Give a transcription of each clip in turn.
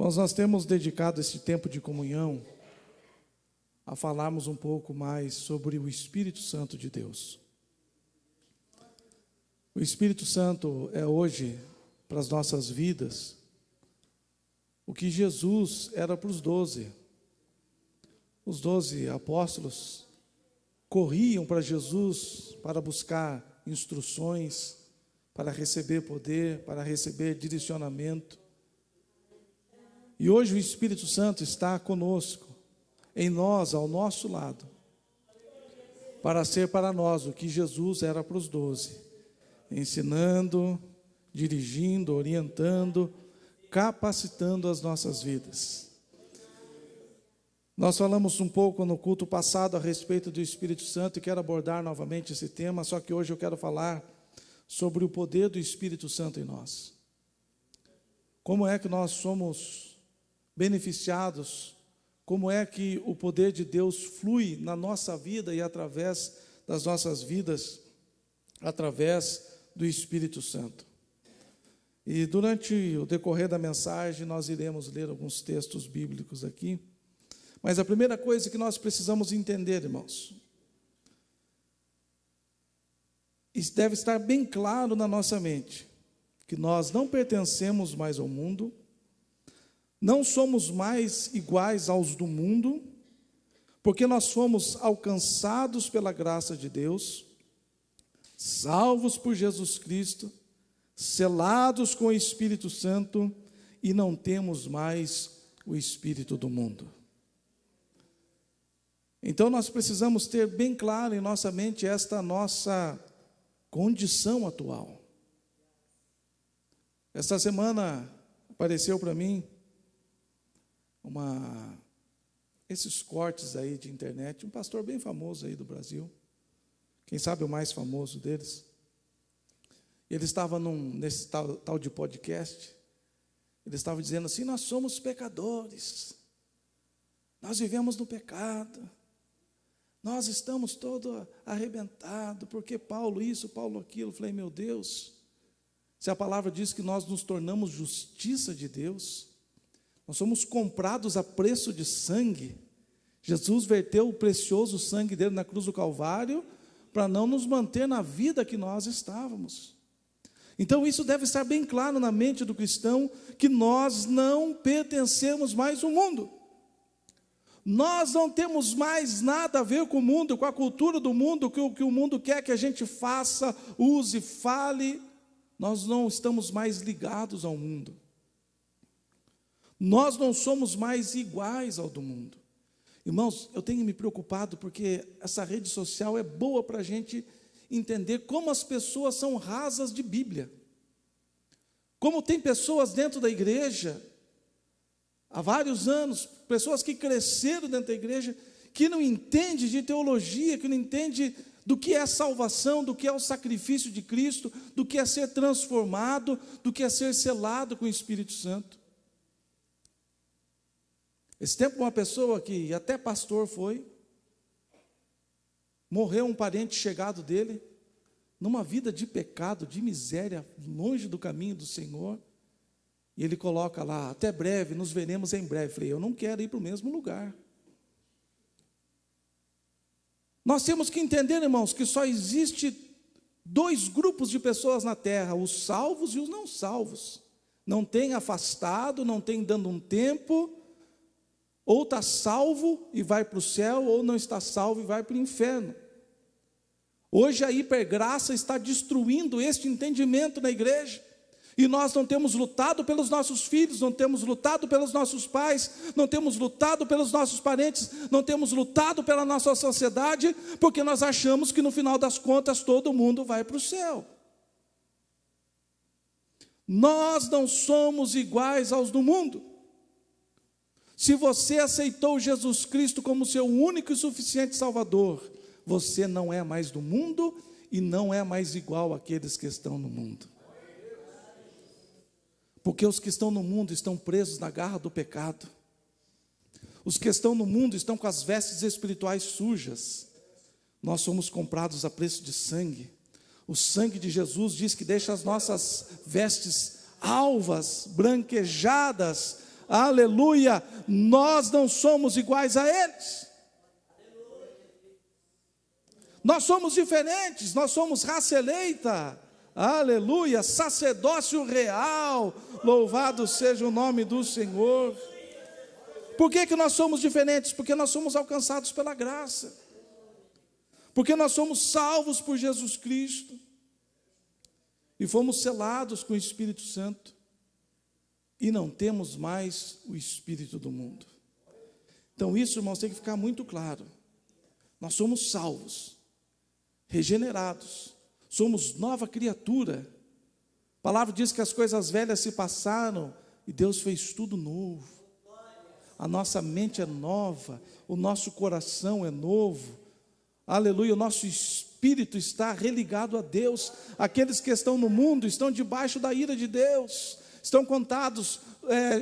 Irmãos, nós temos dedicado esse tempo de comunhão a falarmos um pouco mais sobre o Espírito Santo de Deus. O Espírito Santo é hoje, para as nossas vidas, o que Jesus era para os 12. Os 12 apóstolos corriam para Jesus para buscar instruções, para receber poder, para receber direcionamento. E hoje o Espírito Santo está conosco, em nós, ao nosso lado, para ser para nós o que Jesus era para os 12, ensinando, dirigindo, orientando, capacitando as nossas vidas. Nós falamos um pouco no culto passado a respeito do Espírito Santo e quero abordar novamente esse tema, só que hoje eu quero falar sobre o poder do Espírito Santo em nós. Como é que nós somos beneficiados, como é que o poder de Deus flui na nossa vida e através das nossas vidas, através do Espírito Santo. E durante o decorrer da mensagem nós iremos ler alguns textos bíblicos aqui, mas a primeira coisa que nós precisamos entender, irmãos, isso deve estar bem claro na nossa mente, que nós não pertencemos mais ao mundo, não somos mais iguais aos do mundo, porque nós fomos alcançados pela graça de Deus, salvos por Jesus Cristo, selados com o Espírito Santo e não temos mais o espírito do mundo. Então nós precisamos ter bem claro em nossa mente esta nossa condição atual. Esta semana apareceu para mim esses cortes aí de internet, um pastor bem famoso aí do Brasil, quem sabe o mais famoso deles. Ele estava nesse tal de podcast, ele estava dizendo assim: nós somos pecadores, nós vivemos no pecado, nós estamos todo arrebentados, porque Paulo isso, Paulo aquilo. Eu falei: meu Deus, se a palavra diz que nós nos tornamos justiça de Deus, nós somos comprados a preço de sangue. Jesus verteu o precioso sangue dele na cruz do Calvário para não nos manter na vida que nós estávamos. Então isso deve estar bem claro na mente do cristão, que nós não pertencemos mais ao mundo. Nós não temos mais nada a ver com o mundo, com a cultura do mundo, com o que o mundo quer que a gente faça, use, fale. Nós não estamos mais ligados ao mundo. Nós não somos mais iguais ao do mundo. Irmãos, eu tenho me preocupado porque essa rede social é boa para a gente entender como as pessoas são rasas de Bíblia. Como tem pessoas dentro da igreja, há vários anos, pessoas que cresceram dentro da igreja, que não entendem de teologia, que não entendem do que é salvação, do que é o sacrifício de Cristo, do que é ser transformado, do que é ser selado com o Espírito Santo. Esse tempo uma pessoa que até pastor foi, morreu um parente chegado dele, numa vida de pecado, de miséria, longe do caminho do Senhor, e ele coloca lá: até breve, nos veremos em breve. Eu falei: eu não quero ir para o mesmo lugar. Nós temos que entender, irmãos, que só existe 2 grupos de pessoas na terra: os salvos e os não salvos. Não tem afastado, não tem dando um tempo. Ou está salvo e vai para o céu, ou não está salvo e vai para o inferno. Hoje a hipergraça está destruindo este entendimento na igreja. E nós não temos lutado pelos nossos filhos, não temos lutado pelos nossos pais, não temos lutado pelos nossos parentes, não temos lutado pela nossa sociedade, porque nós achamos que no final das contas todo mundo vai para o céu. Nós não somos iguais aos do mundo. Se você aceitou Jesus Cristo como seu único e suficiente Salvador, você não é mais do mundo e não é mais igual àqueles que estão no mundo. Porque os que estão no mundo estão presos na garra do pecado. Os que estão no mundo estão com as vestes espirituais sujas. Nós somos comprados a preço de sangue. O sangue de Jesus diz que deixa as nossas vestes alvas, branquejadas, aleluia, nós não somos iguais a eles. Nós somos diferentes, nós somos raça eleita, aleluia, sacerdócio real, louvado seja o nome do Senhor. Por que nós somos diferentes? Porque nós somos alcançados pela graça, porque nós somos salvos por Jesus Cristo, e fomos selados com o Espírito Santo, e não temos mais o espírito do mundo. Então isso, irmãos, tem que ficar muito claro. Nós somos salvos, regenerados, somos nova criatura. A palavra diz que as coisas velhas se passaram e Deus fez tudo novo. A nossa mente é nova, o nosso coração é novo, aleluia, o nosso espírito está religado a Deus. Aqueles que estão no mundo estão debaixo da ira de Deus, estão contados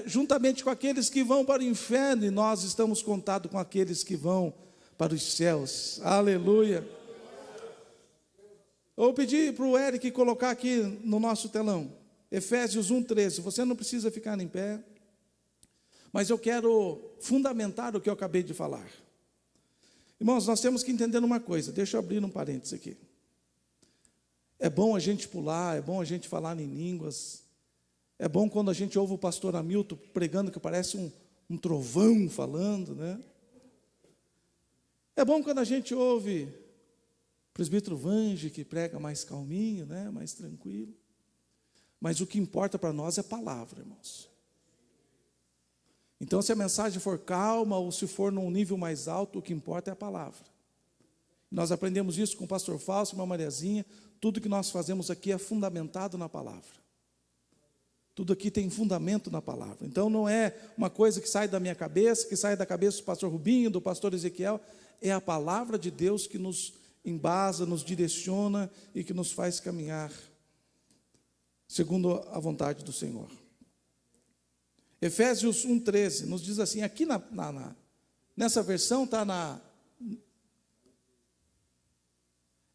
juntamente com aqueles que vão para o inferno, e nós estamos contados com aqueles que vão para os céus, aleluia. Eu vou pedir para o Eric colocar aqui no nosso telão, Efésios 1:13, você não precisa ficar em pé, mas eu quero fundamentar o que eu acabei de falar. Irmãos, nós temos que entender uma coisa, deixa eu abrir um parênteses aqui. É bom a gente pular, é bom a gente falar em línguas, é bom quando a gente ouve o pastor Hamilton pregando que parece um trovão falando, né? É bom quando a gente ouve o presbítero Vange que prega mais calminho, né? Mais tranquilo. Mas o que importa para nós é a palavra, irmãos. Então, se a mensagem for calma ou se for num nível mais alto, o que importa é a palavra. Nós aprendemos isso com o pastor Fausto, irmã Mariazinha. Tudo que nós fazemos aqui é fundamentado na palavra. Tudo aqui tem fundamento na palavra. Então, não é uma coisa que sai da minha cabeça, que sai da cabeça do pastor Rubinho, do pastor Ezequiel. É a palavra de Deus que nos embasa, nos direciona e que nos faz caminhar segundo a vontade do Senhor. Efésios 1:13 nos diz assim, aqui nessa versão está na...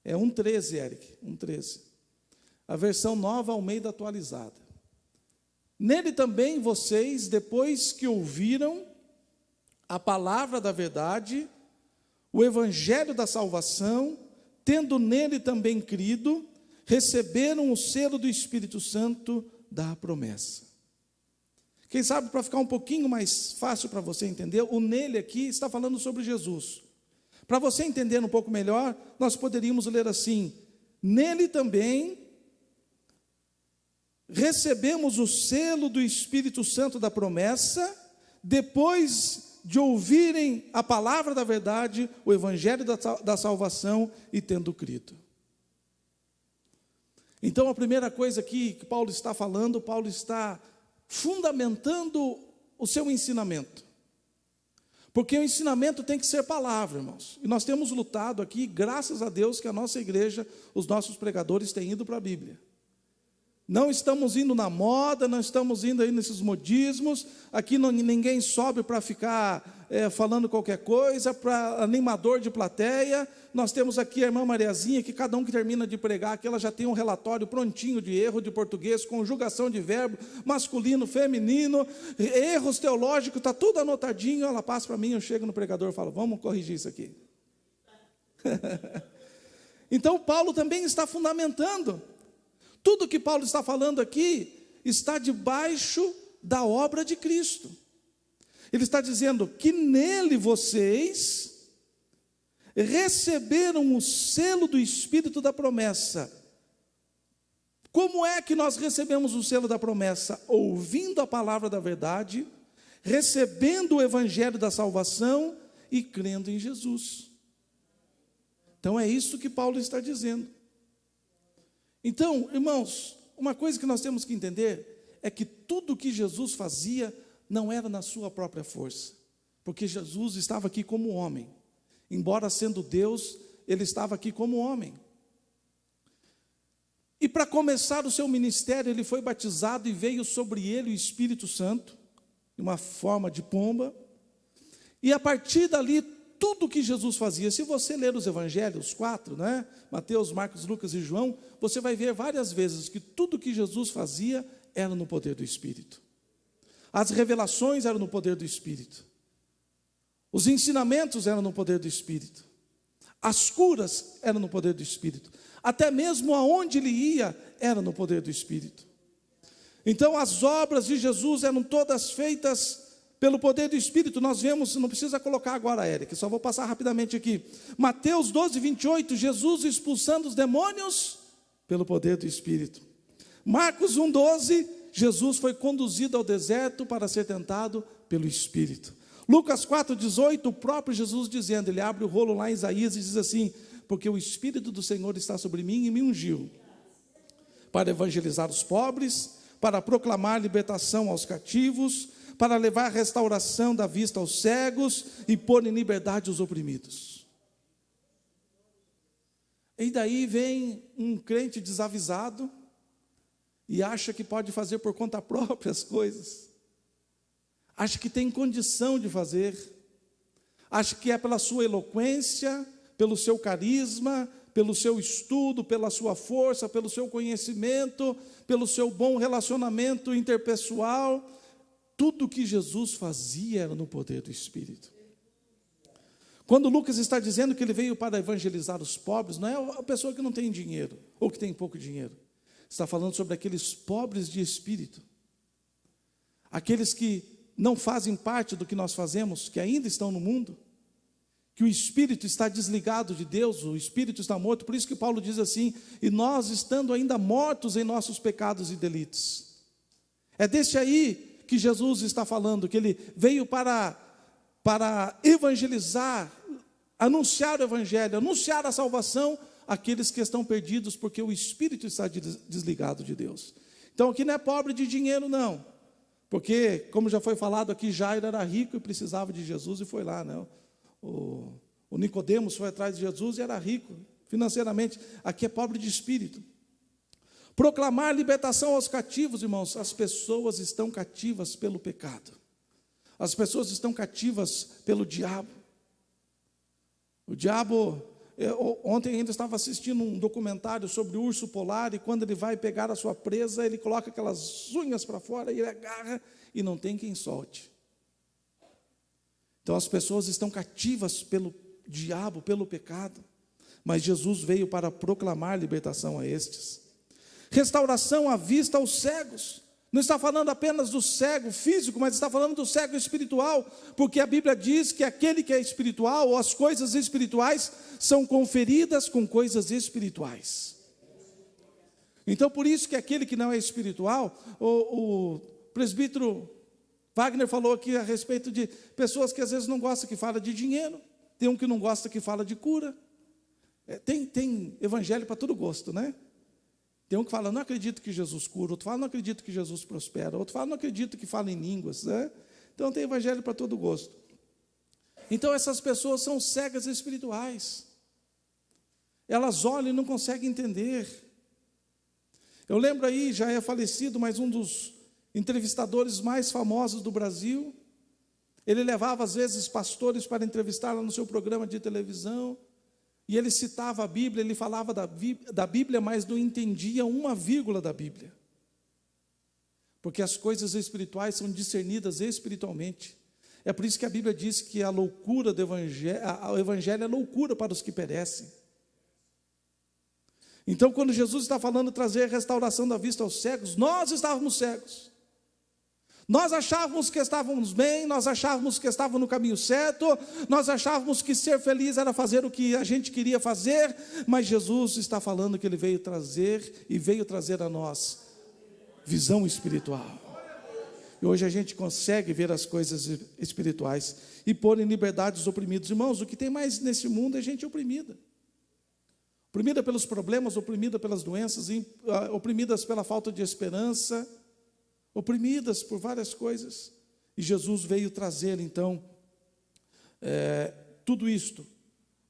É 1:13, Eric, 1:13. A versão nova Almeida atualizada. Nele também vocês, depois que ouviram a palavra da verdade, o evangelho da salvação, tendo nele também crido, receberam o selo do Espírito Santo da promessa. Quem sabe, para ficar um pouquinho mais fácil para você entender, o nele aqui está falando sobre Jesus. Para você entender um pouco melhor, nós poderíamos ler assim: nele também recebemos o selo do Espírito Santo da promessa, depois de ouvirem a palavra da verdade, o evangelho da salvação, e tendo crido. Então, a primeira coisa aqui que Paulo está falando, Paulo está fundamentando o seu ensinamento. Porque o ensinamento tem que ser palavra, irmãos. E nós temos lutado aqui, graças a Deus, que a nossa igreja, os nossos pregadores têm ido para a Bíblia. Não estamos indo na moda, não estamos indo aí nesses modismos. Aqui ninguém sobe para ficar falando qualquer coisa, para animador de plateia. Nós temos aqui a irmã Mariazinha, que cada um que termina de pregar, que ela já tem um relatório prontinho de erro de português, conjugação de verbo, masculino, feminino, erros teológicos, está tudo anotadinho. Ela passa para mim, eu chego no pregador e falo, vamos corrigir isso aqui. Então Paulo também está fundamentando. Tudo que Paulo está falando aqui está debaixo da obra de Cristo. Ele está dizendo que nele vocês receberam o selo do Espírito da promessa. Como é que nós recebemos o selo da promessa? Ouvindo a palavra da verdade, recebendo o evangelho da salvação e crendo em Jesus. Então é isso que Paulo está dizendo. Então, irmãos, uma coisa que nós temos que entender é que tudo que Jesus fazia não era na sua própria força, porque Jesus estava aqui como homem. Embora sendo Deus, ele estava aqui como homem. E para começar o seu ministério, ele foi batizado e veio sobre ele o Espírito Santo, em uma forma de pomba. E a partir dali, tudo que Jesus fazia, se você ler os evangelhos, 4, né? Mateus, Marcos, Lucas e João, você vai ver várias vezes que tudo que Jesus fazia era no poder do Espírito. As revelações eram no poder do Espírito. Os ensinamentos eram no poder do Espírito. As curas eram no poder do Espírito. Até mesmo aonde ele ia, era no poder do Espírito. Então as obras de Jesus eram todas feitas pelo poder do Espírito. Nós vemos, não precisa colocar agora, Eric, só vou passar rapidamente aqui. Mateus 12, 28, Jesus expulsando os demônios pelo poder do Espírito. Marcos 1, 12, Jesus foi conduzido ao deserto para ser tentado pelo Espírito. Lucas 4, 18, o próprio Jesus dizendo, ele abre o rolo lá em Isaías e diz assim, porque o Espírito do Senhor está sobre mim e me ungiu para evangelizar os pobres, para proclamar libertação aos cativos, para levar restauração da vista aos cegos e pôr em liberdade os oprimidos. E daí vem um crente desavisado e acha que pode fazer por conta própria as coisas. Acha que tem condição de fazer. Acha que é pela sua eloquência, pelo seu carisma, pelo seu estudo, pela sua força, pelo seu conhecimento, pelo seu bom relacionamento interpessoal. Tudo que Jesus fazia era no poder do Espírito. Quando Lucas está dizendo que ele veio para evangelizar os pobres, não é a pessoa que não tem dinheiro, ou que tem pouco dinheiro. Está falando sobre aqueles pobres de espírito. Aqueles que não fazem parte do que nós fazemos, que ainda estão no mundo. Que o espírito está desligado de Deus, o espírito está morto. Por isso que Paulo diz assim, e nós estando ainda mortos em nossos pecados e delitos. É desse aí que Jesus está falando, que ele veio para evangelizar, anunciar o evangelho, anunciar a salvação àqueles que estão perdidos, porque o espírito está desligado de Deus. Então aqui não é pobre de dinheiro não, porque como já foi falado aqui, Jairo era rico e precisava de Jesus e foi lá, não. O Nicodemos foi atrás de Jesus e era rico financeiramente. Aqui é pobre de espírito. Proclamar libertação aos cativos, irmãos. As pessoas estão cativas pelo pecado. As pessoas estão cativas pelo diabo. O diabo, ontem ainda estava assistindo um documentário sobre o urso polar, e quando ele vai pegar a sua presa, ele coloca aquelas unhas para fora e ele agarra e não tem quem solte. Então as pessoas estão cativas pelo diabo, pelo pecado, mas Jesus veio para proclamar libertação a estes. Restauração à vista aos cegos. Não está falando apenas do cego físico, mas está falando do cego espiritual, porque a Bíblia diz que aquele que é espiritual, ou as coisas espirituais, são conferidas com coisas espirituais. Então por isso que aquele que não é espiritual, o presbítero Wagner falou aqui a respeito de pessoas que às vezes não gostam que fala de dinheiro, tem um que não gosta que fala de cura, tem evangelho para todo gosto, né? Tem um que fala, não acredito que Jesus cura, outro fala, não acredito que Jesus prospera, outro fala, não acredito que fala em línguas, né? Então tem evangelho para todo gosto. Então essas pessoas são cegas espirituais, elas olham e não conseguem entender. Eu lembro aí, já é falecido, mas um dos entrevistadores mais famosos do Brasil, ele levava às vezes pastores para entrevistar lá no seu programa de televisão, e ele citava a Bíblia, ele falava da Bíblia, mas não entendia uma vírgula da Bíblia, porque as coisas espirituais são discernidas espiritualmente. É por isso que a Bíblia diz que a loucura do Evangelho, o Evangelho é loucura para os que perecem. Então quando Jesus está falando trazer restauração da vista aos cegos, nós estávamos cegos. Nós achávamos que estávamos bem, nós achávamos que estávamos no caminho certo, nós achávamos que ser feliz era fazer o que a gente queria fazer, mas Jesus está falando que Ele veio trazer a nós visão espiritual. E hoje a gente consegue ver as coisas espirituais e pôr em liberdade os oprimidos. Irmãos, o que tem mais nesse mundo é gente oprimida. Oprimida pelos problemas, oprimida pelas doenças, oprimidas pela falta de esperança, oprimidas por várias coisas, e Jesus veio trazer então tudo isto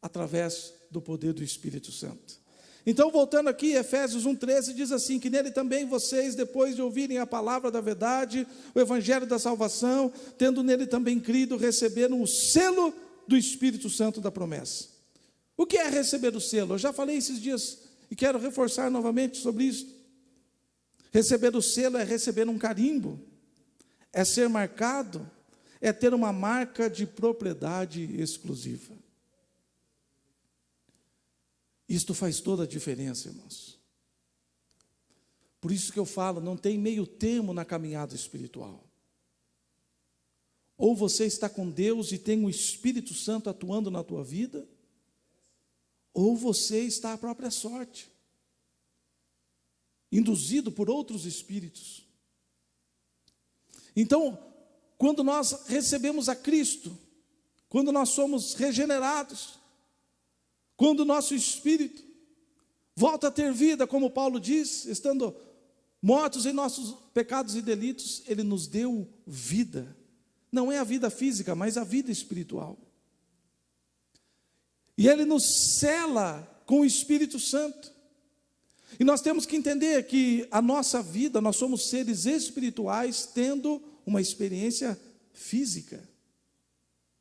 através do poder do Espírito Santo. Então voltando aqui, Efésios 1,13 diz assim, que nele também vocês, depois de ouvirem a palavra da verdade, o evangelho da salvação, tendo nele também crido, receberam o selo do Espírito Santo da promessa. O que é receber o selo? Eu já falei esses dias e quero reforçar novamente sobre isso. Receber o selo é receber um carimbo, é ser marcado, é ter uma marca de propriedade exclusiva. Isto faz toda a diferença, irmãos. Por isso que eu falo, não tem meio termo na caminhada espiritual. Ou você está com Deus e tem o Espírito Santo atuando na tua vida, ou você está à própria sorte, induzido por outros espíritos. Então, quando nós recebemos a Cristo, quando nós somos regenerados, quando o nosso espírito volta a ter vida, como Paulo diz, estando mortos em nossos pecados e delitos, Ele nos deu vida. Não é a vida física, mas a vida espiritual. E Ele nos cela com o Espírito Santo. E nós temos que entender que a nossa vida, nós somos seres espirituais tendo uma experiência física,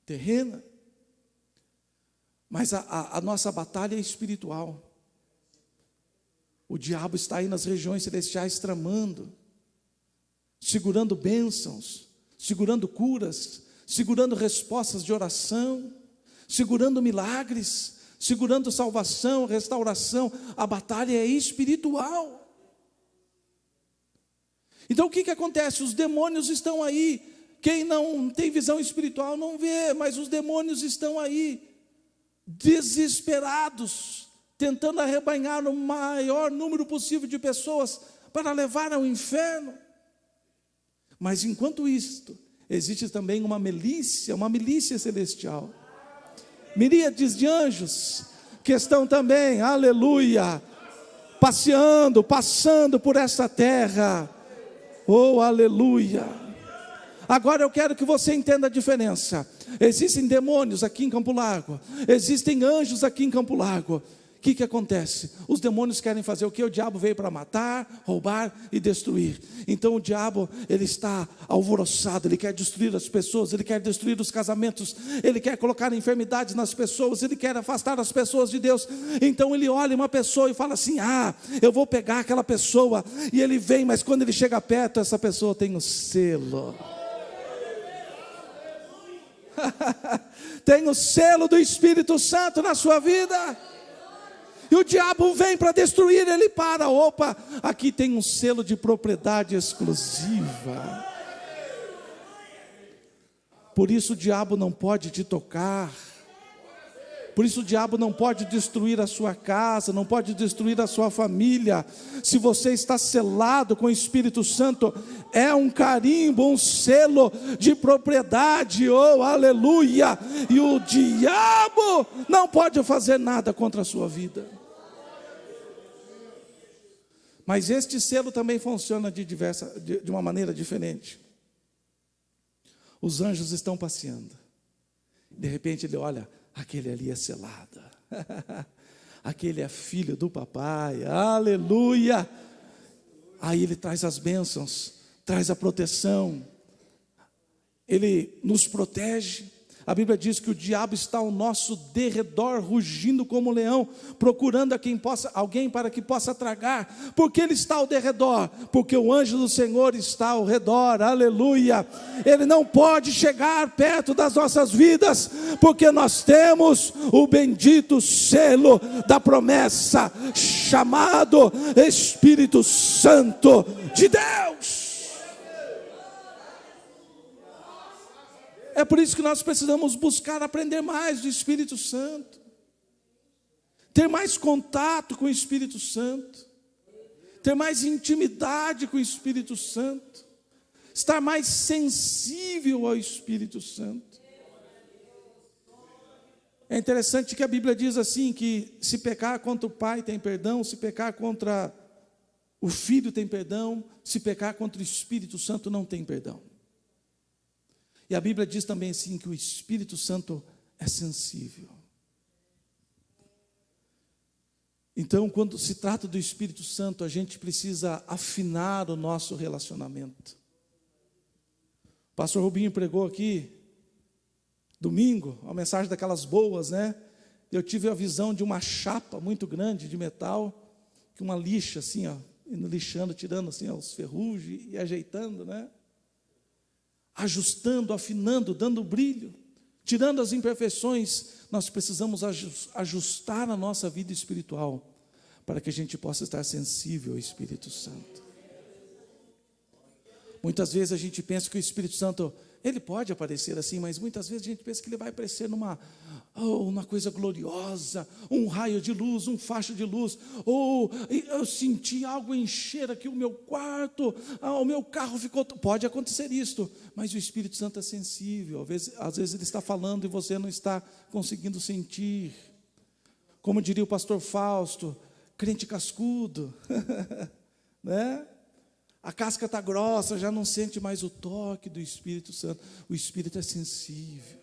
terrena. Mas a nossa batalha é espiritual. O diabo está aí nas regiões celestiais tramando, segurando bênçãos, segurando curas, segurando respostas de oração, segurando milagres, segurando salvação, restauração. A batalha é espiritual. Então o que acontece? Os demônios estão aí. Quem não tem visão espiritual não vê, mas os demônios estão aí, desesperados, tentando arrebanhar o maior número possível de pessoas para levar ao inferno. Mas enquanto isto, existe também uma milícia celestial, miríades de anjos que estão também, aleluia, passando por essa terra. Oh, aleluia. Agora eu quero que você entenda a diferença. Existem demônios aqui em Campo Largo, existem anjos aqui em Campo Largo. O que acontece? Os demônios querem fazer o que? O diabo veio para matar, roubar e destruir. Então o diabo, ele está alvoroçado, ele quer destruir as pessoas, ele quer destruir os casamentos, ele quer colocar enfermidades nas pessoas, ele quer afastar as pessoas de Deus. Então ele olha uma pessoa e fala assim: eu vou pegar aquela pessoa. E ele vem, mas quando ele chega perto, essa pessoa tem um selo. Tem o selo do Espírito Santo na sua vida. E o diabo vem para destruir, ele para. Opa, aqui tem um selo de propriedade exclusiva. Por isso o diabo não pode te tocar. Por isso o diabo não pode destruir a sua casa, não pode destruir a sua família. Se você está selado com o Espírito Santo, é um carimbo, um selo de propriedade, oh aleluia. E o diabo não pode fazer nada contra a sua vida. Mas este selo também funciona de uma maneira diferente. Os anjos estão passeando. De repente ele olha: aquele ali é selado. Aquele é filho do papai. Aleluia. Aí ele traz as bênçãos, traz a proteção. Ele nos protege. A Bíblia diz que o diabo está ao nosso derredor, rugindo como um leão, procurando alguém para que possa tragar. Por que ele está ao derredor? Porque o anjo do Senhor está ao redor, aleluia. Ele não pode chegar perto das nossas vidas, porque nós temos o bendito selo da promessa, chamado Espírito Santo de Deus. É por isso que nós precisamos buscar aprender mais do Espírito Santo, ter mais contato com o Espírito Santo, ter mais intimidade com o Espírito Santo, estar mais sensível ao Espírito Santo. É interessante que a Bíblia diz assim, que se pecar contra o pai tem perdão, se pecar contra o filho tem perdão, se pecar contra o Espírito Santo não tem perdão. E a Bíblia diz também assim, que o Espírito Santo é sensível. Então, quando se trata do Espírito Santo, a gente precisa afinar o nosso relacionamento. O pastor Rubinho pregou aqui, domingo, uma mensagem daquelas boas, né? Eu tive a visão de uma chapa muito grande de metal, que uma lixa assim, ó, indo lixando, tirando assim os ferrugem e ajeitando, né? ajustando, afinando, dando brilho, tirando as imperfeições. Nós precisamos ajustar a nossa vida espiritual para que a gente possa estar sensível ao Espírito Santo. Muitas vezes a gente pensa que o Espírito Santo, ele pode aparecer assim, mas muitas vezes a gente pensa que ele vai aparecer uma coisa gloriosa, um raio de luz, um facho de luz, ou eu senti algo encher aqui o meu quarto, o meu carro ficou... Pode acontecer isto, mas o Espírito Santo é sensível. Às vezes ele está falando e você não está conseguindo sentir. Como diria o pastor Fausto, crente cascudo, né? A casca está grossa, já não sente mais o toque do Espírito Santo. O Espírito é sensível.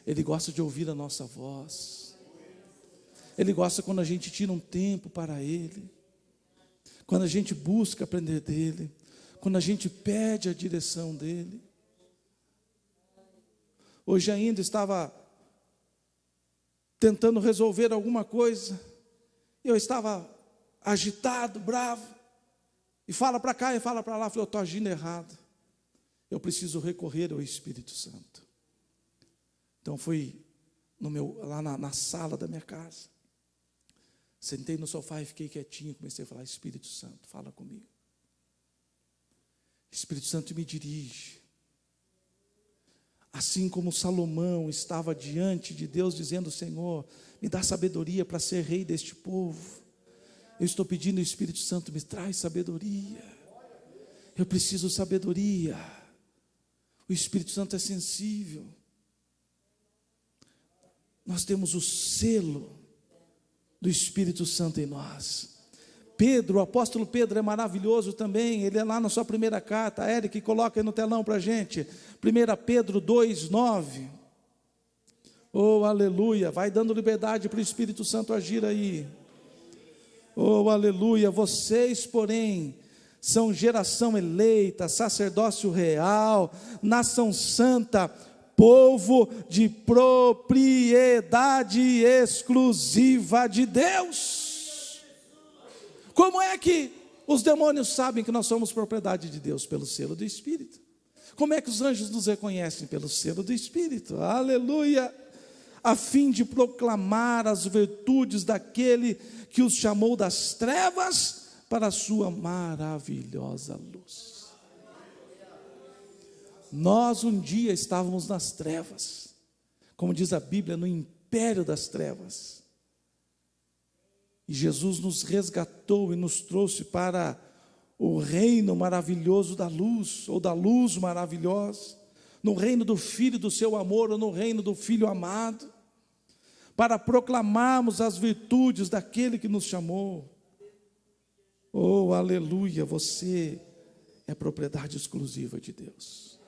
Ele gosta de ouvir a nossa voz. Ele gosta quando a gente tira um tempo para Ele. Quando a gente busca aprender dEle. Quando a gente pede a direção dEle. Hoje ainda estava tentando resolver alguma coisa. Eu estava agitado, bravo. E fala para cá e fala para lá. Eu falei, eu estou agindo errado. Eu preciso recorrer ao Espírito Santo. Então fui lá na sala da minha casa. Sentei no sofá e fiquei quietinho. Comecei a falar, Espírito Santo, fala comigo. Espírito Santo me dirige. Assim como Salomão estava diante de Deus dizendo, Senhor, me dá sabedoria para ser rei deste povo. Eu estou pedindo, o Espírito Santo me traz sabedoria. Eu preciso sabedoria. O Espírito Santo é sensível. Nós temos o selo do Espírito Santo em nós. Pedro, o apóstolo Pedro é maravilhoso também. Ele é lá na sua primeira carta. Eric, coloca aí no telão para a gente. 1 Pedro 2:9. Oh, aleluia. Vai dando liberdade para o Espírito Santo agir aí. Oh, aleluia, vocês, porém, são geração eleita, sacerdócio real, nação santa, povo de propriedade exclusiva de Deus. Como é que os demônios sabem que nós somos propriedade de Deus? Pelo selo do Espírito. Como é que os anjos nos reconhecem? Pelo selo do Espírito. Aleluia. A fim de proclamar as virtudes daquele que os chamou das trevas para a sua maravilhosa luz. Nós um dia estávamos nas trevas, como diz a Bíblia, no império das trevas. E Jesus nos resgatou e nos trouxe para o reino maravilhoso da luz, ou da luz maravilhosa, no reino do Filho do seu amor, ou no reino do Filho amado, para proclamarmos as virtudes daquele que nos chamou. Oh, aleluia, você é propriedade exclusiva de Deus.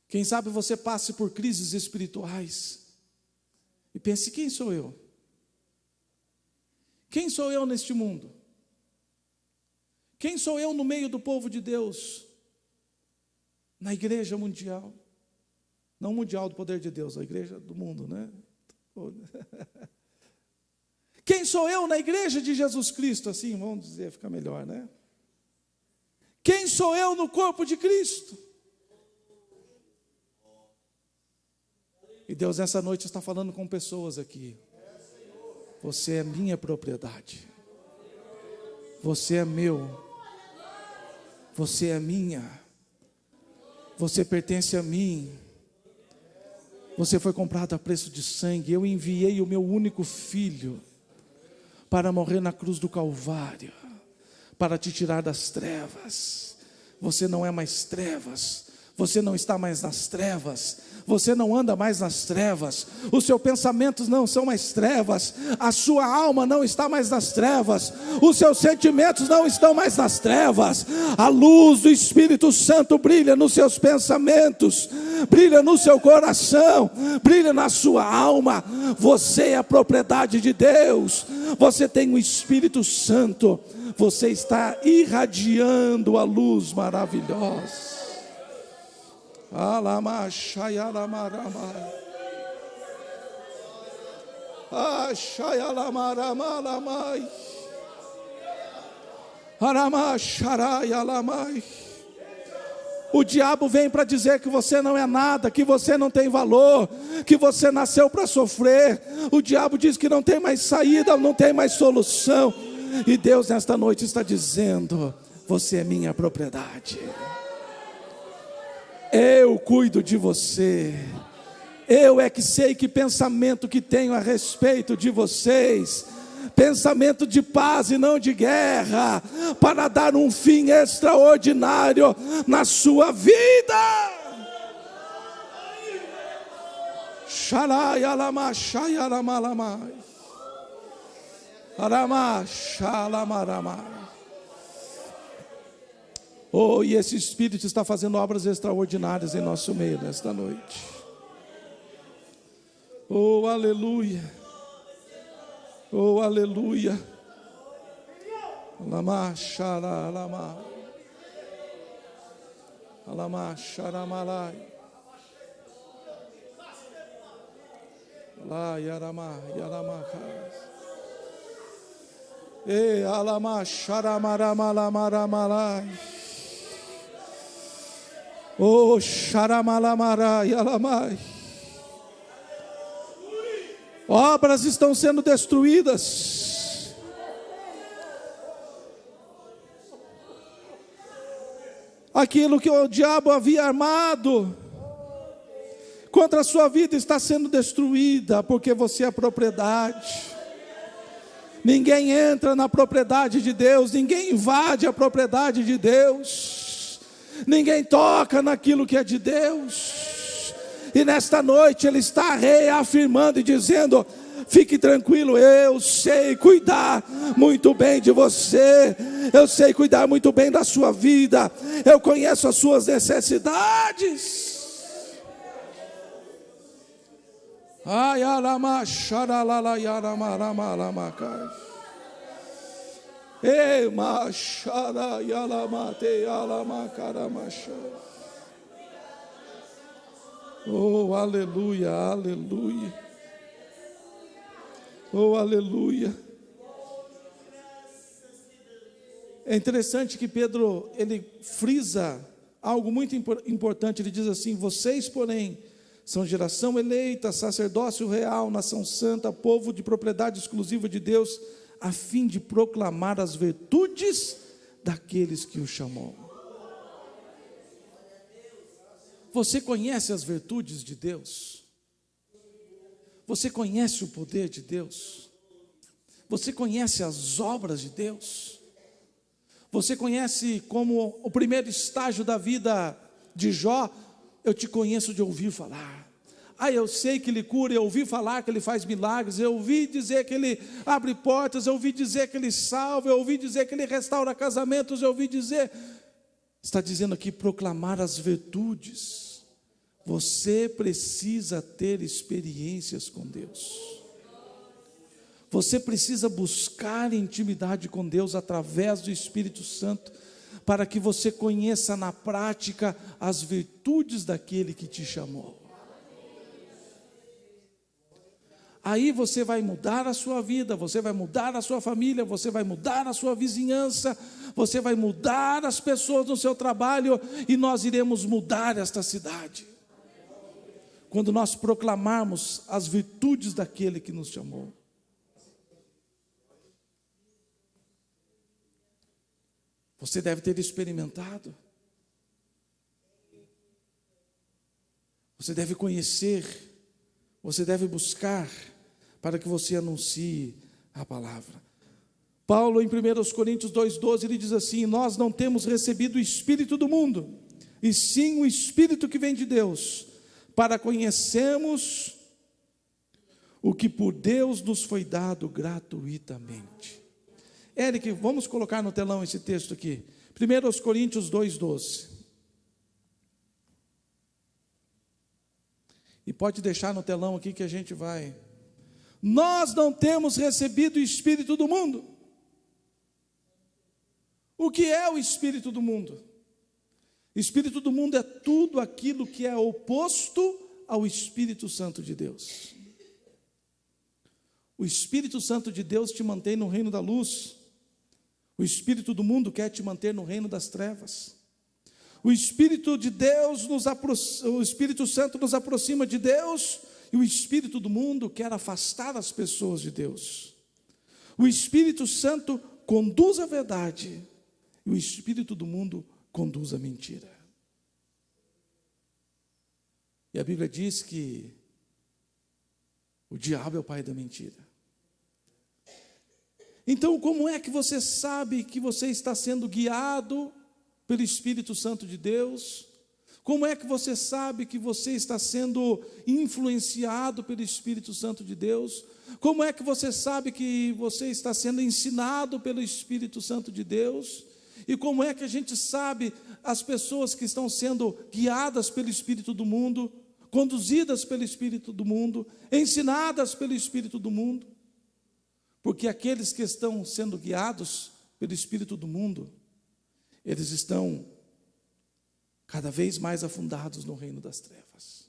Quem sabe você passe por crises espirituais e pense, quem sou eu? Quem sou eu neste mundo? Quem sou eu no meio do povo de Deus? Na igreja mundial. Não mundial do poder de Deus, a igreja do mundo, né? Quem sou eu na igreja de Jesus Cristo? Assim, vamos dizer, fica melhor, né? Quem sou eu no corpo de Cristo? E Deus nessa noite está falando com pessoas aqui. Você é minha propriedade. Você é meu. Você é minha. Você pertence a mim. Você foi comprado a preço de sangue. Eu enviei o meu único filho para morrer na cruz do Calvário, para te tirar das trevas. Você não é mais trevas. Você não está mais nas trevas. Você não anda mais nas trevas. Os seus pensamentos não são mais trevas. A sua alma não está mais nas trevas. Os seus sentimentos não estão mais nas trevas. A luz do Espírito Santo brilha nos seus pensamentos, brilha no seu coração, brilha na sua alma. Você é a propriedade de Deus. Você tem o Espírito Santo. Você está irradiando a luz maravilhosa. Alamashayalamarama. Ashayalamaramalamai. Aramasharayalamai. O diabo vem para dizer que você não é nada, que você não tem valor, que você nasceu para sofrer. O diabo diz que não tem mais saída, não tem mais solução. E Deus nesta noite está dizendo: você é minha propriedade. Eu cuido de você. Eu é que sei que pensamento que tenho a respeito de vocês. Pensamento de paz e não de guerra, para dar um fim extraordinário na sua vida. Oh, e esse Espírito está fazendo obras extraordinárias em nosso meio nesta noite. Oh, aleluia. Oh, aleluia. Alama xaralama. Alama xaramalai. Lá yarama yaramacas. E alama xaramaramalamaramalai. Oh, xaramalamará yalamai. Obras estão sendo destruídas. Aquilo que o diabo havia armado contra a sua vida está sendo destruída, porque você é propriedade. Ninguém entra na propriedade de Deus, ninguém invade a propriedade de Deus, ninguém toca naquilo que é de Deus. E nesta noite Ele está reafirmando e dizendo: fique tranquilo, eu sei cuidar muito bem de você, eu sei cuidar muito bem da sua vida, eu conheço as suas necessidades. Ai, alama, xaralala, yarama, lama, lama, cai. Ei, machara, yalama, te, alama, carama, xara. Oh, aleluia, aleluia. Oh, aleluia. É interessante que Pedro, ele frisa algo muito importante. Ele diz assim: vocês, porém, são geração eleita, sacerdócio real, nação santa, povo de propriedade exclusiva de Deus, a fim de proclamar as virtudes daqueles que o chamou. Você conhece as virtudes de Deus? Você conhece o poder de Deus? Você conhece as obras de Deus? Você conhece como o primeiro estágio da vida de Jó? Eu te conheço de ouvir falar. Eu sei que Ele cura, eu ouvi falar que Ele faz milagres, eu ouvi dizer que Ele abre portas, eu ouvi dizer que Ele salva, eu ouvi dizer que Ele restaura casamentos, eu ouvi dizer... Está dizendo aqui proclamar as virtudes. Você precisa ter experiências com Deus. Você precisa buscar intimidade com Deus através do Espírito Santo, para que você conheça na prática as virtudes daquele que te chamou. Aí você vai mudar a sua vida, você vai mudar a sua família, você vai mudar a sua vizinhança, você vai mudar as pessoas no seu trabalho, e nós iremos mudar esta cidade, quando nós proclamarmos as virtudes daquele que nos chamou. Você deve ter experimentado, você deve conhecer, você deve buscar, para que você anuncie a palavra. Paulo, em 1 Coríntios 2,12, ele diz assim: nós não temos recebido o Espírito do mundo, e sim o Espírito que vem de Deus, para conhecermos o que por Deus nos foi dado gratuitamente. Eric, vamos colocar no telão esse texto aqui, 1 Coríntios 2,12. E pode deixar no telão aqui que a gente vai. Nós não temos recebido o Espírito do mundo. O que é o Espírito do mundo? O Espírito do mundo é tudo aquilo que é oposto ao Espírito Santo de Deus. O Espírito Santo de Deus te mantém no reino da luz. O Espírito do mundo quer te manter no reino das trevas. O Espírito de Deus, o Espírito Santo nos aproxima de Deus, e o espírito do mundo quer afastar as pessoas de Deus. O Espírito Santo conduz a verdade, e o espírito do mundo conduz a mentira. E a Bíblia diz que o diabo é o pai da mentira. Então, como é que você sabe que você está sendo guiado pelo Espírito Santo de Deus? Como é que você sabe que você está sendo influenciado pelo Espírito Santo de Deus? Como é que você sabe que você está sendo ensinado pelo Espírito Santo de Deus? E como é que a gente sabe as pessoas que estão sendo guiadas pelo Espírito do mundo, conduzidas pelo Espírito do mundo, ensinadas pelo Espírito do mundo? Porque aqueles que estão sendo guiados pelo Espírito do mundo, eles estão cada vez mais afundados no reino das trevas.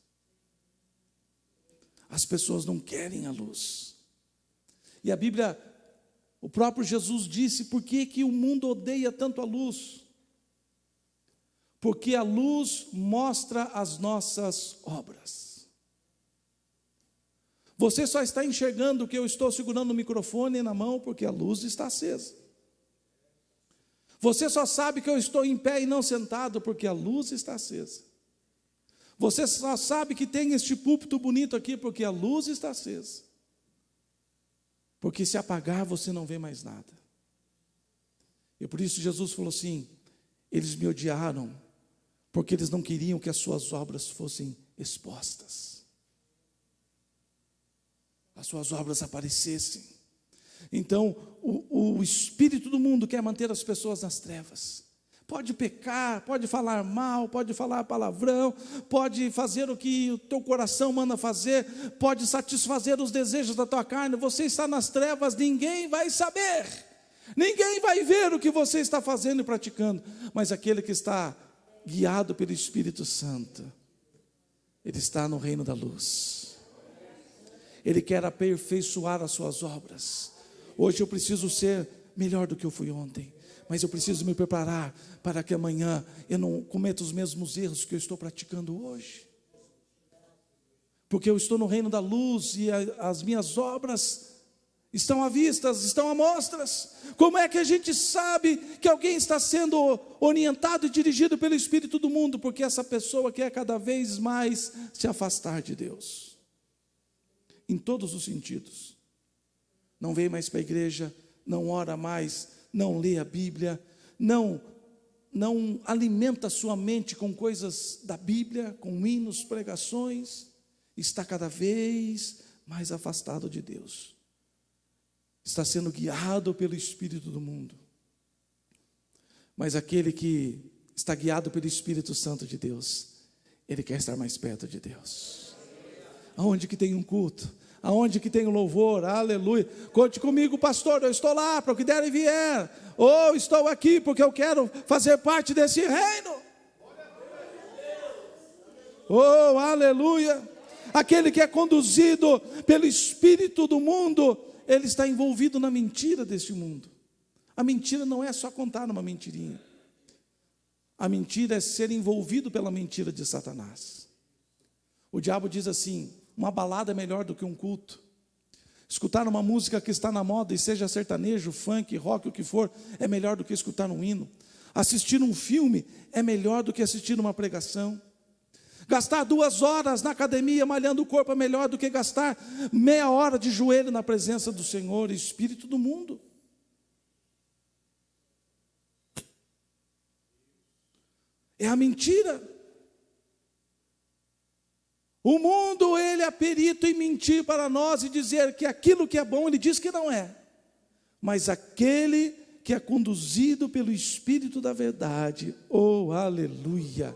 As pessoas não querem a luz. E a Bíblia, o próprio Jesus disse, por que o mundo odeia tanto a luz? Porque a luz mostra as nossas obras. Você só está enxergando que eu estou segurando o microfone na mão porque a luz está acesa. Você só sabe que eu estou em pé e não sentado porque a luz está acesa. Você só sabe que tem este púlpito bonito aqui porque a luz está acesa. Porque se apagar você não vê mais nada. E por isso Jesus falou assim: eles me odiaram porque eles não queriam que as suas obras fossem expostas. As suas obras aparecessem. Então, o espírito do mundo quer manter as pessoas nas trevas. Pode pecar, pode falar mal, pode falar palavrão, pode fazer o que o teu coração manda fazer, pode satisfazer os desejos da tua carne. Você está nas trevas, ninguém vai saber, ninguém vai ver o que você está fazendo e praticando. Mas aquele que está guiado pelo Espírito Santo, ele está no reino da luz. Ele quer aperfeiçoar as suas obras. Hoje eu preciso ser melhor do que eu fui ontem, mas eu preciso me preparar para que amanhã eu não cometa os mesmos erros que eu estou praticando hoje. Porque eu estou no reino da luz e as minhas obras estão à vista, estão à mostras. Como é que a gente sabe que alguém está sendo orientado e dirigido pelo Espírito do mundo? Porque essa pessoa quer cada vez mais se afastar de Deus. Em todos os sentidos. Não vem mais para a igreja, não ora mais, não lê a Bíblia, não alimenta sua mente com coisas da Bíblia, com hinos, pregações, está cada vez mais afastado de Deus. Está sendo guiado pelo Espírito do mundo. Mas aquele que está guiado pelo Espírito Santo de Deus, ele quer estar mais perto de Deus. Aonde que tem um culto, aonde que tem um louvor, aleluia, conte comigo, pastor, eu estou lá para o que der e vier, ou estou aqui porque eu quero fazer parte desse reino, oh, aleluia. Aquele que é conduzido pelo espírito do mundo, ele está envolvido na mentira deste mundo. A mentira não é só contar uma mentirinha, a mentira é ser envolvido pela mentira de Satanás. O diabo diz assim: uma balada é melhor do que um culto. Escutar uma música que está na moda, e seja sertanejo, funk, rock, o que for, é melhor do que escutar um hino. Assistir um filme é melhor do que assistir uma pregação. Gastar 2 horas na academia malhando o corpo é melhor do que gastar meia hora de joelho na presença do Senhor, Espírito do mundo. É a mentira. O mundo, ele é perito em mentir para nós e dizer que aquilo que é bom, ele diz que não é. Mas aquele que é conduzido pelo Espírito da verdade, oh, aleluia.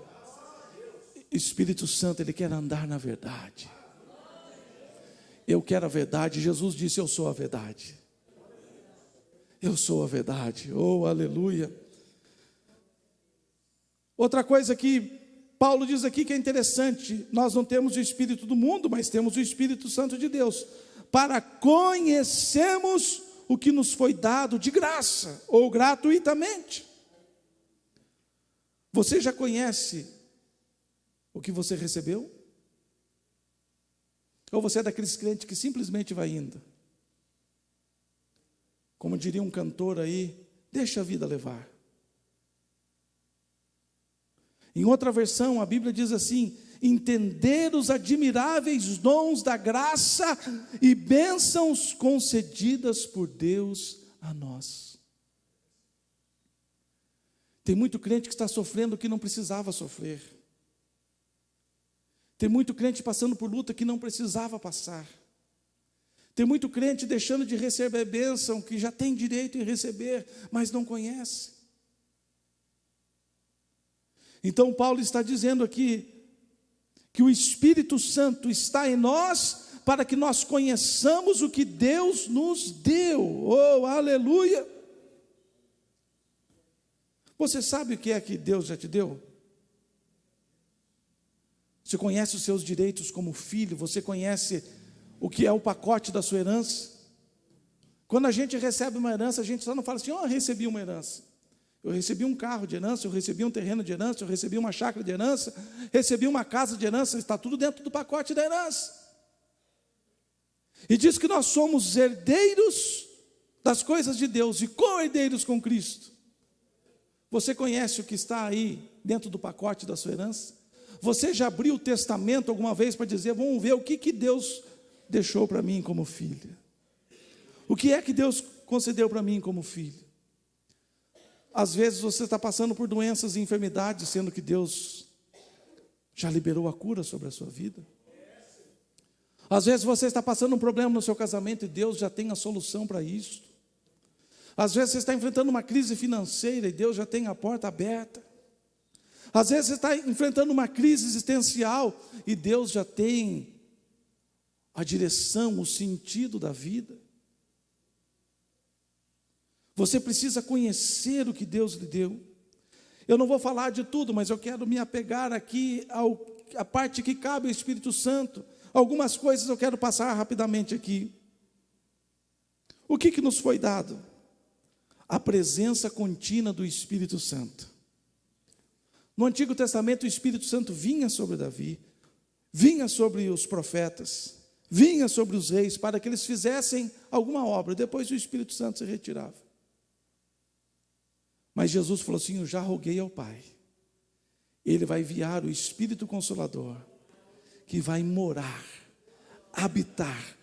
Espírito Santo, ele quer andar na verdade. Eu quero a verdade. Jesus disse: eu sou a verdade. Eu sou a verdade, oh, aleluia. Outra coisa que Paulo diz aqui que é interessante: nós não temos o Espírito do mundo, mas temos o Espírito Santo de Deus, para conhecermos o que nos foi dado de graça, ou gratuitamente. Você já conhece o que você recebeu? Ou você é daqueles crentes que simplesmente vai indo? Como diria um cantor aí, deixa a vida levar. Em outra versão, a Bíblia diz assim: entender os admiráveis dons da graça e bênçãos concedidas por Deus a nós. Tem muito crente que está sofrendo o que não precisava sofrer. Tem muito crente passando por luta que não precisava passar. Tem muito crente deixando de receber bênção que já tem direito em receber, mas não conhece. Então Paulo está dizendo aqui que o Espírito Santo está em nós para que nós conheçamos o que Deus nos deu. Oh, aleluia! Você sabe o que é que Deus já te deu? Você conhece os seus direitos como filho? Você conhece o que é o pacote da sua herança? Quando a gente recebe uma herança, a gente só não fala assim: eu recebi uma herança. Eu recebi um carro de herança, eu recebi um terreno de herança, eu recebi uma chácara de herança, recebi uma casa de herança, está tudo dentro do pacote da herança. E diz que nós somos herdeiros das coisas de Deus e co-herdeiros com Cristo. Você conhece o que está aí dentro do pacote da sua herança? Você já abriu o testamento alguma vez para dizer: vamos ver o que Deus deixou para mim como filha? O que é que Deus concedeu para mim como filho? Às vezes você está passando por doenças e enfermidades, sendo que Deus já liberou a cura sobre a sua vida. Às vezes você está passando um problema no seu casamento e Deus já tem a solução para isso. Às vezes você está enfrentando uma crise financeira e Deus já tem a porta aberta. Às vezes você está enfrentando uma crise existencial e Deus já tem a direção, o sentido da vida. Você precisa conhecer o que Deus lhe deu. Eu não vou falar de tudo, mas eu quero me apegar aqui à parte que cabe ao Espírito Santo. Algumas coisas eu quero passar rapidamente aqui. O que nos foi dado? A presença contínua do Espírito Santo. No Antigo Testamento, o Espírito Santo vinha sobre Davi, vinha sobre os profetas, vinha sobre os reis, para que eles fizessem alguma obra. Depois o Espírito Santo se retirava. Mas Jesus falou assim: eu já roguei ao Pai. Ele vai enviar o Espírito Consolador, que vai morar, habitar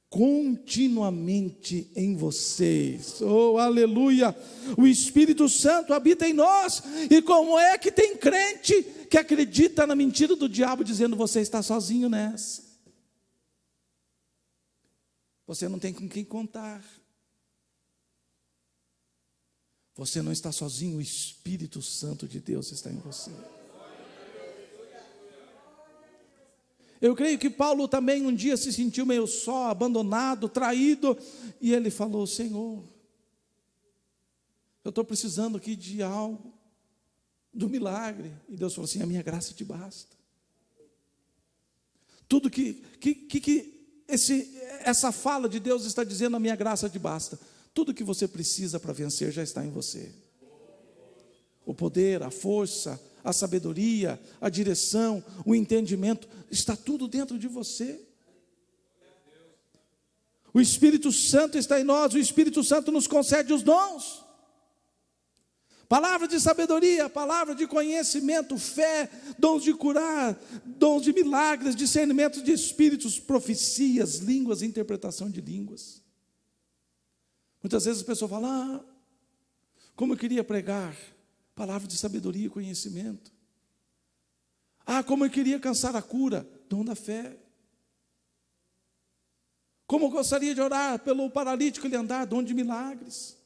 continuamente em vocês. Oh, aleluia! O Espírito Santo habita em nós. E como é que tem crente que acredita na mentira do diabo, dizendo: você está sozinho nessa? Você não tem com quem contar. Você não está sozinho, o Espírito Santo de Deus está em você. Eu creio que Paulo também um dia se sentiu meio só, abandonado, traído, e ele falou: Senhor, eu estou precisando aqui de algo, do milagre. E Deus falou assim: a minha graça te basta. Tudo essa fala de Deus está dizendo: a minha graça te basta. Tudo que você precisa para vencer já está em você. O poder, a força, a sabedoria, a direção, o entendimento, está tudo dentro de você. O Espírito Santo está em nós, o Espírito Santo nos concede os dons. Palavra de sabedoria, palavra de conhecimento, fé, dons de curar, dons de milagres, discernimento de espíritos, profecias, línguas, interpretação de línguas. Muitas vezes a pessoa fala: como eu queria pregar. Palavra de sabedoria e conhecimento. Como eu queria alcançar a cura. Dom da fé. Como eu gostaria de orar pelo paralítico ele andar. Dom de milagres.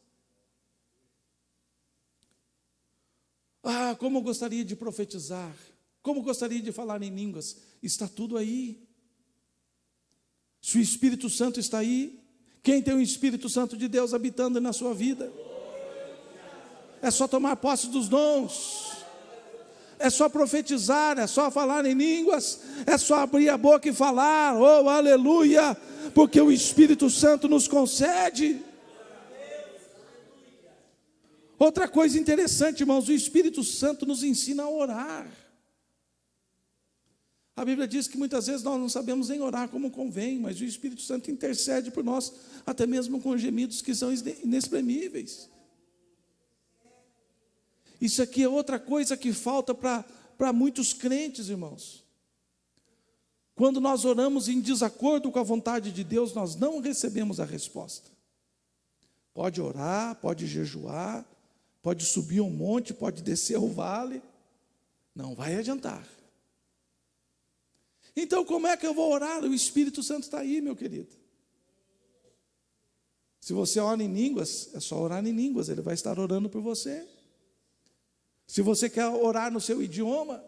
Como eu gostaria de profetizar. Como eu gostaria de falar em línguas. Está tudo aí. Se o Espírito Santo está aí, quem tem o Espírito Santo de Deus habitando na sua vida? É só tomar posse dos dons, é só profetizar, é só falar em línguas, é só abrir a boca e falar, oh aleluia, porque o Espírito Santo nos concede. Outra coisa interessante, irmãos, o Espírito Santo nos ensina a orar. A Bíblia diz que muitas vezes nós não sabemos nem orar como convém, mas o Espírito Santo intercede por nós, até mesmo com gemidos que são inexprimíveis. Isso aqui é outra coisa que falta para muitos crentes, irmãos. Quando nós oramos em desacordo com a vontade de Deus, nós não recebemos a resposta. Pode orar, pode jejuar, pode subir um monte, pode descer o vale, não vai adiantar. Então, como é que eu vou orar? O Espírito Santo está aí, meu querido. Se você ora em línguas, é só orar em línguas, Ele vai estar orando por você. Se você quer orar no seu idioma,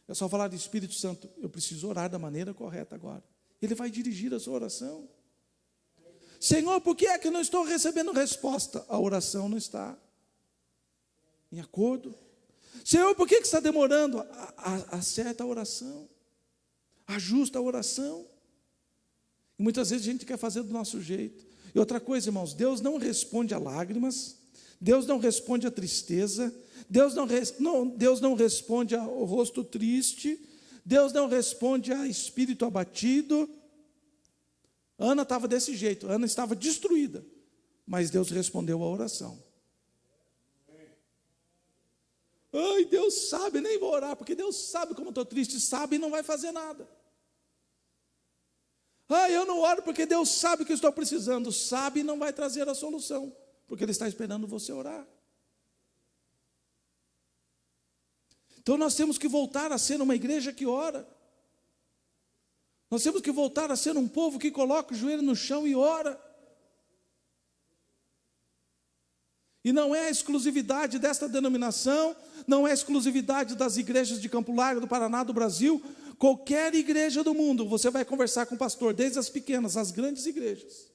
é só falar de Espírito Santo, eu preciso orar da maneira correta agora. Ele vai dirigir a sua oração. Senhor, por que é que eu não estou recebendo resposta? A oração não está em acordo. Senhor, por que está demorando? Acerta a oração. Ajusta a oração. E muitas vezes a gente quer fazer do nosso jeito. E outra coisa, irmãos, Deus não responde a lágrimas, Deus não responde a tristeza, Deus não responde ao rosto triste, Deus não responde a espírito abatido. Ana estava desse jeito, Ana estava destruída, mas Deus respondeu a oração. Ai, Deus sabe, nem vou orar, porque Deus sabe como eu estou triste, sabe e não vai fazer nada. Ai, eu não oro porque Deus sabe que eu estou precisando, sabe e não vai trazer a solução, porque Ele está esperando você orar. Então nós temos que voltar a ser uma igreja que ora. Nós temos que voltar a ser um povo que coloca o joelho no chão e ora. E não é a exclusividade desta denominação, não é a exclusividade das igrejas de Campo Largo, do Paraná, do Brasil. Qualquer igreja do mundo, você vai conversar com o pastor, desde as pequenas, as grandes igrejas.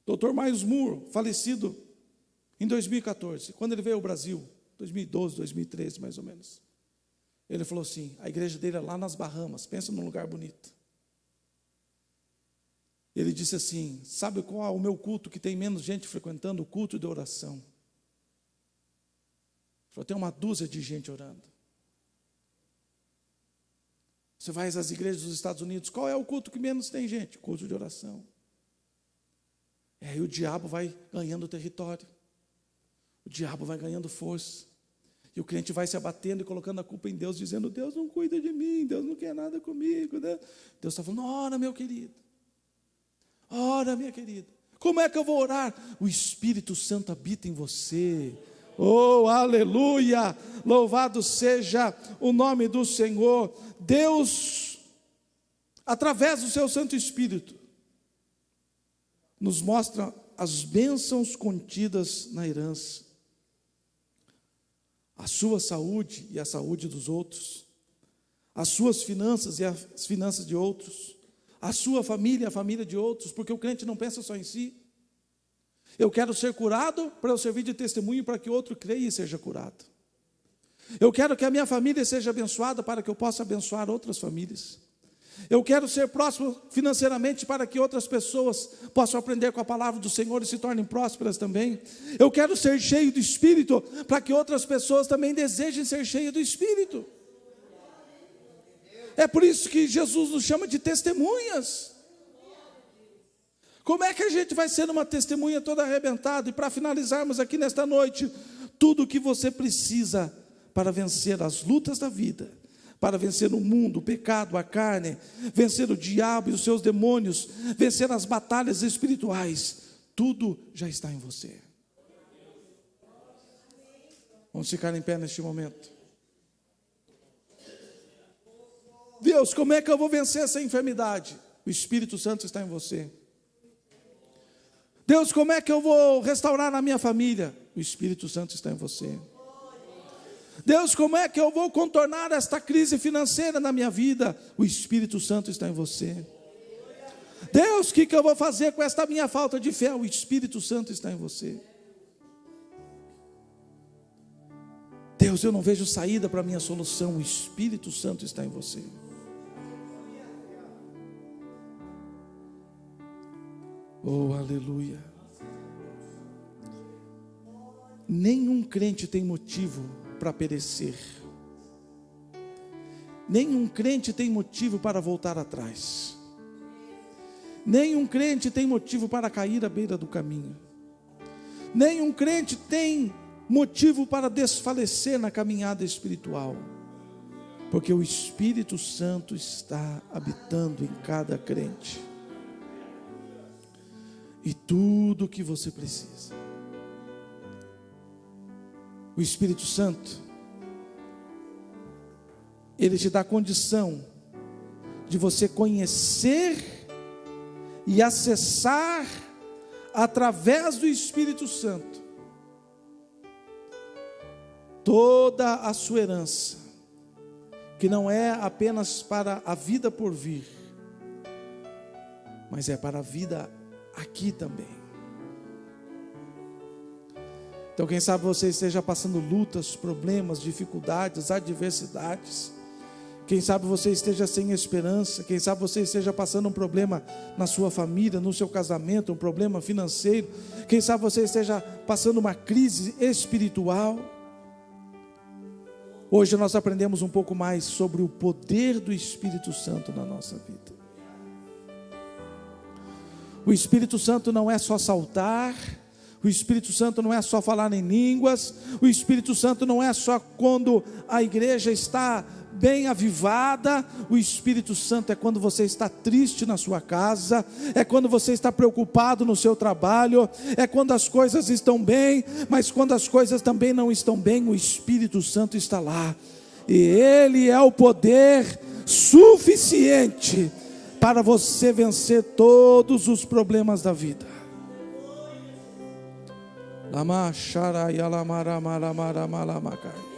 Dr. Miles Moore, falecido em 2014, quando ele veio ao Brasil, 2012, 2013 mais ou menos. Ele falou assim, a igreja dele é lá nas Bahamas, pensa num lugar bonito. Ele disse assim, sabe qual é o meu culto que tem menos gente frequentando? O culto de oração. Ele falou, tem uma dúzia de gente orando. Você vai às igrejas dos Estados Unidos, qual é o culto que menos tem gente? Culto de oração. E aí o diabo vai ganhando território. O diabo vai ganhando força. E o crente vai se abatendo e colocando a culpa em Deus, dizendo, Deus não cuida de mim, Deus não quer nada comigo. Né? Deus está falando, ora, meu querido. Ora, minha querida. Como é que eu vou orar? O Espírito Santo habita em você. Oh, aleluia! Louvado seja o nome do Senhor. Deus, através do seu Santo Espírito, nos mostra as bênçãos contidas na herança. A sua saúde e a saúde dos outros. As suas finanças e as finanças de outros. A sua família e a família de outros, porque o crente não pensa só em si. Eu quero ser curado para eu servir de testemunho para que outro creia e seja curado. Eu quero que a minha família seja abençoada para que eu possa abençoar outras famílias. Eu quero ser próspero financeiramente para que outras pessoas possam aprender com a palavra do Senhor e se tornem prósperas também. Eu quero ser cheio do Espírito para que outras pessoas também desejem ser cheias do Espírito. É por isso que Jesus nos chama de testemunhas. Como é que a gente vai ser uma testemunha toda arrebentada? E para finalizarmos aqui nesta noite, tudo o que você precisa para vencer as lutas da vida, para vencer o mundo, o pecado, a carne, vencer o diabo e os seus demônios, vencer as batalhas espirituais, tudo já está em você. Vamos ficar em pé neste momento. Deus, como é que eu vou vencer essa enfermidade? O Espírito Santo está em você. Deus, como é que eu vou restaurar a minha família? O Espírito Santo está em você. Deus, como é que eu vou contornar esta crise financeira na minha vida? O Espírito Santo está em você. Deus, o que eu vou fazer com esta minha falta de fé? O Espírito Santo está em você. Deus, eu não vejo saída para a minha solução. O Espírito Santo está em você. Oh, aleluia. nenhum crente tem motivo para perecer. Nenhum crente tem motivo para voltar atrás. Nenhum crente tem motivo para cair à beira do caminho. Nenhum crente tem motivo para desfalecer na caminhada espiritual. Porque o Espírito Santo está habitando em cada crente. E tudo o que você precisa. O Espírito Santo, ele te dá condição de você conhecer e acessar através do Espírito Santo toda a sua herança, que não é apenas para a vida por vir, mas é para a vida aqui também. Então, quem sabe você esteja passando lutas, problemas, dificuldades, adversidades. Quem sabe você esteja sem esperança. Quem sabe você esteja passando um problema na sua família, no seu casamento, um problema financeiro. Quem sabe você esteja passando uma crise espiritual. Hoje nós aprendemos um pouco mais sobre o poder do Espírito Santo na nossa vida. O Espírito Santo não é só saltar. O Espírito Santo não é só falar em línguas. O Espírito Santo não é só quando a igreja está bem avivada. O Espírito Santo é quando você está triste na sua casa, é quando você está preocupado no seu trabalho, é quando as coisas estão bem, mas quando as coisas também não estão bem, o Espírito Santo está lá, e Ele é o poder suficiente para você vencer todos os problemas da vida. Lama, xara, yalamara, malamara, malamakai.